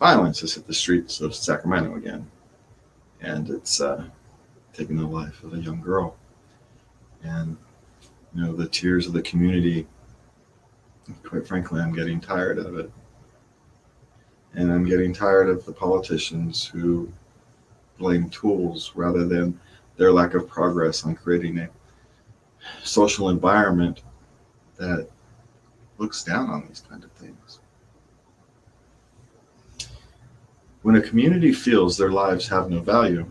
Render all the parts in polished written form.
violence has hit the streets of Sacramento again, and it's taken the life of a young girl. And the tears of the community. Quite frankly, I'm getting tired of it, and I'm getting tired of the politicians who blame tools rather than their lack of progress on creating a social environment that looks down on these kind of things. When a community feels their lives have no value,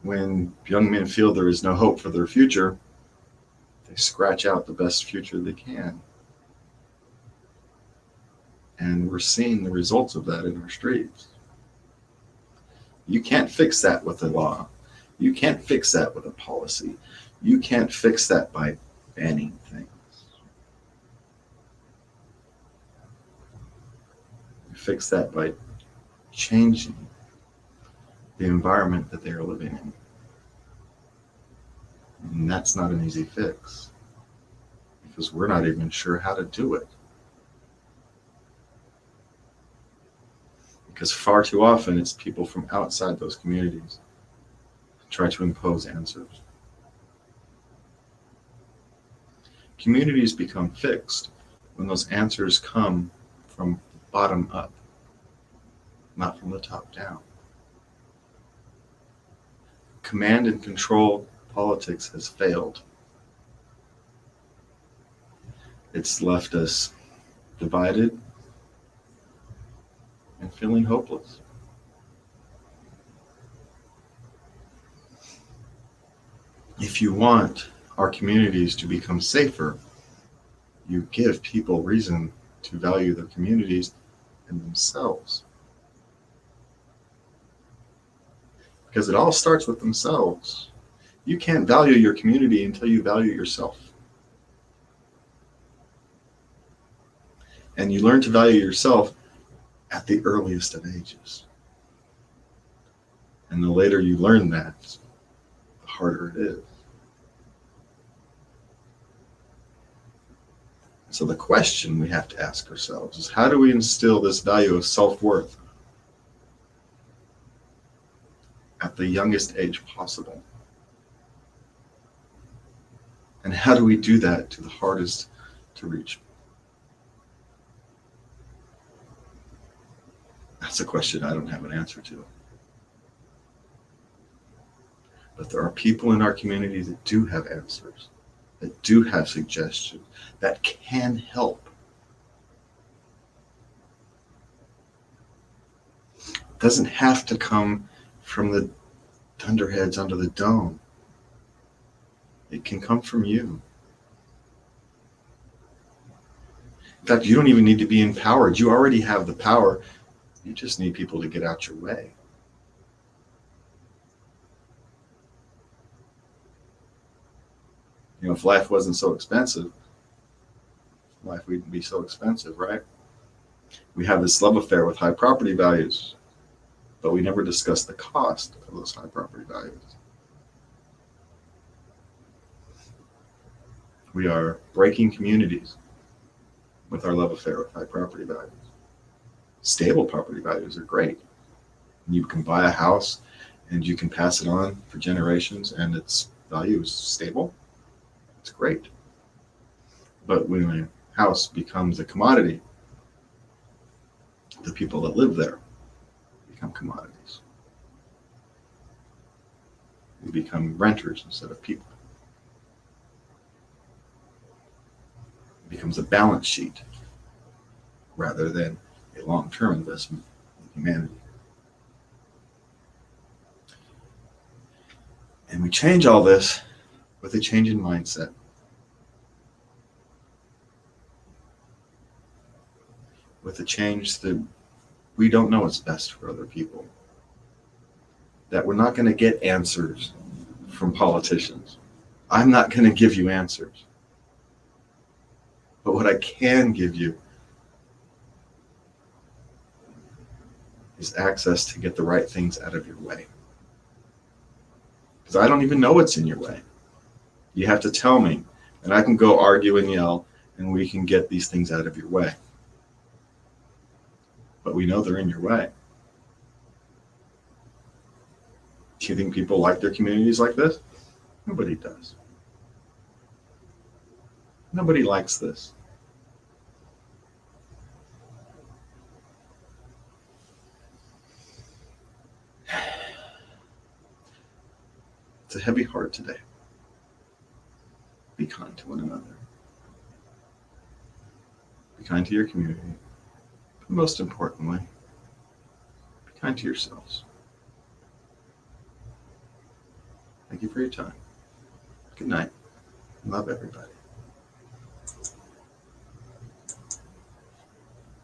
when young men feel there is no hope for their future, they scratch out the best future they can. And we're seeing the results of that in our streets. You can't fix that with a law. You can't fix that with a policy. You can't fix that by banning things. You fix that by changing the environment that they are living in. And that's not an easy fix, because we're not even sure how to do it. Because far too often it's people from outside those communities who try to impose answers. Communities become fixed when those answers come from the bottom up, not from the top down. Command and control politics has failed. It's left us divided and feeling hopeless. If you want our communities to become safer, you give people reason to value their communities and themselves. Because it all starts with themselves. You can't value your community until you value yourself. And you learn to value yourself at the earliest of ages. And the later you learn that, the harder it is. So the question we have to ask ourselves is, how do we instill this value of self-worth at the youngest age possible? And how do we do that to the hardest to reach? That's a question I don't have an answer to. But there are people in our community that do have answers, that do have suggestions, that can help. It doesn't have to come from the dunderheads under the dome. It can come from you. In fact, you don't even need to be empowered. You already have the power. You just need people to get out your way. If life wasn't so expensive, life wouldn't be so expensive, right? We have this love affair with high property values, but we never discuss the cost of those high property values. We are breaking communities with our love affair with high property values. Stable property values are great. You can buy a house and you can pass it on for generations and its value is stable. It's great. But when a house becomes a commodity, the people that live there become commodities. We become renters instead of people. It becomes a balance sheet rather than a long-term investment in humanity. And we change all this with a change in mindset. With a change that we don't know what's best for other people. That we're not going to get answers from politicians. I'm not going to give you answers. But what I can give you is access to get the right things out of your way. Because I don't even know what's in your way. You have to tell me, and I can go argue and yell and we can get these things out of your way. But we know they're in your way. Do you think people like their communities like this? Nobody does. Nobody likes this. It's a heavy heart today. Be kind to one another. Be kind to your community. But most importantly, be kind to yourselves. Thank you for your time. Good night. Love everybody.